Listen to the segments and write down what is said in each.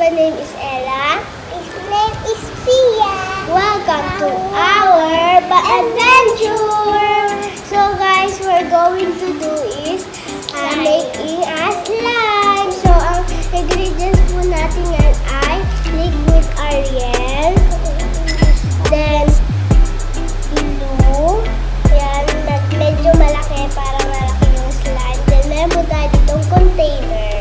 my name is Ella. His name is Pia. Welcome to our adventure. So guys, we're going to do is making a slime. So ang ingredients po natin yan ay liquid ARIEL, then glue. Yan, medyo malaki para malaki yung slime. Then meron po tayo ditong container.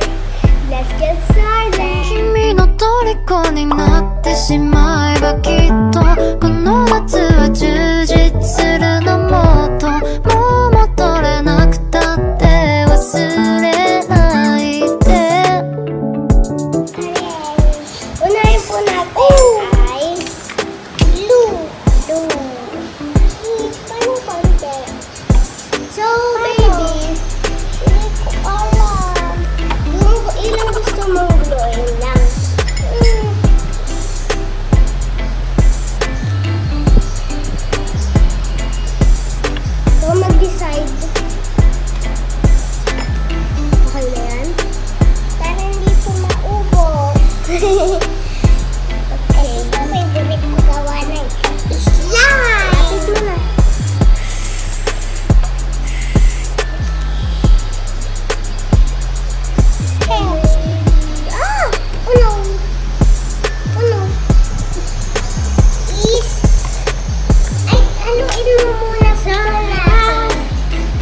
Let's get started. 君の虜になってしまえばきっとこの夏は充実するのもっともう戻れなくたって忘れないで Unahin po natin ay glue. Paano konti? So baby, Hindi ko alam. ilang gusto mong gluein lang? So mag-decide. Okay na yan? Para hindi po maubos. Okay. Ito favorite ko gawa ng slime. Lapit mo na.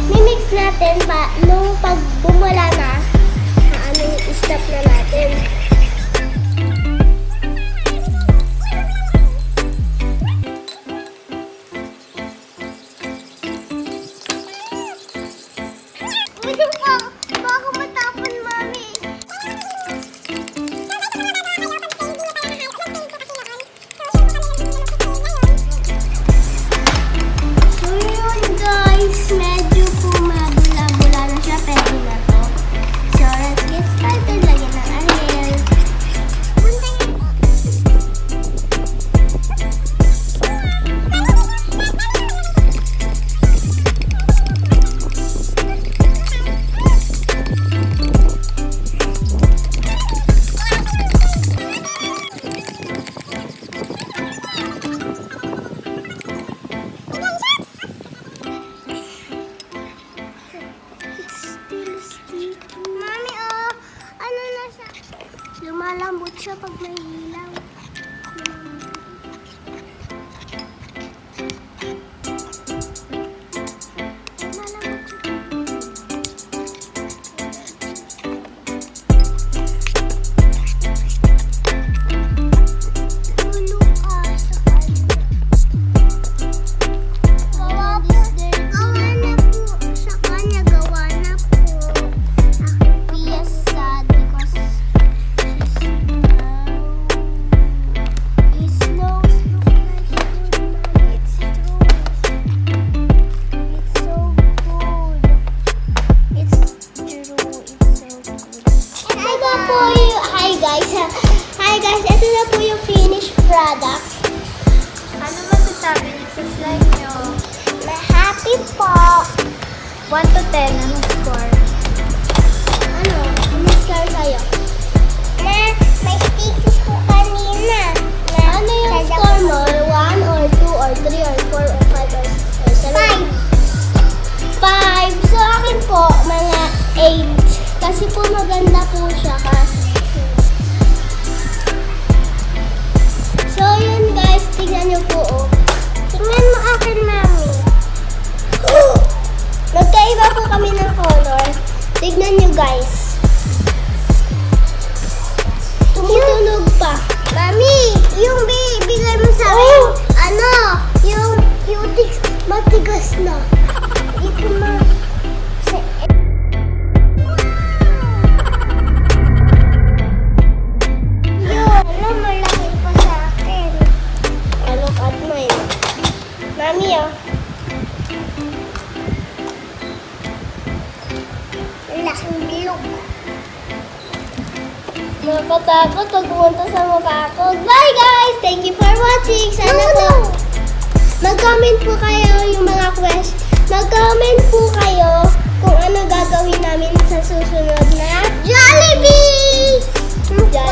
Mimix natin pa nung pag bumula na, stop na natin. Baka matapon, Mami. So yun guys, medyo po mabula-bula na siya, pwede na to. So let's get started, lagyan ng ARIEL. Mami, oh, ano na siya? Lumalambot siya pag may ilaw. Tulong ka sa kanya. Gawa na po sa kanya. Gawa na po. Pia sad because his nose look like food, Mommy. It's true. It's so good. It's true. It's so good. Ito na po yung... Hi guys. Hi guys. Ito na po yung finished product. Ano masasabi niyo sa slime niyo? Happy po. 1 to 10, anong score? Ano? Ano score sa'yo? May sticky po kanina. Ano yung score mo? 1 or 2 or 3 or 4 or 5 or 6 or 7? 5. So akin po, mga 8. Kasi po maganda po siya So yun guys, tingnan nyo po oh. Tingnan mo akin, Mami. Nagkaiba po kami ng color. Tignan nyo guys. Tumutunog pa. Mami, yung bigay mo sa akin, Oh! ano, yung cutics matigas na. Hindi ko Yun, alam, malaki pa sa akin. Look at mine. Mami oh. Laking bilog. Nakatakot pag pumunta sa mukha ko. Bye guys! Thank you for watching. Sana po mag-comment po kayo yung mga questions. Mag-comment po kayo kung ano gagawin namin sa susunod na Jollibee! Jollibee!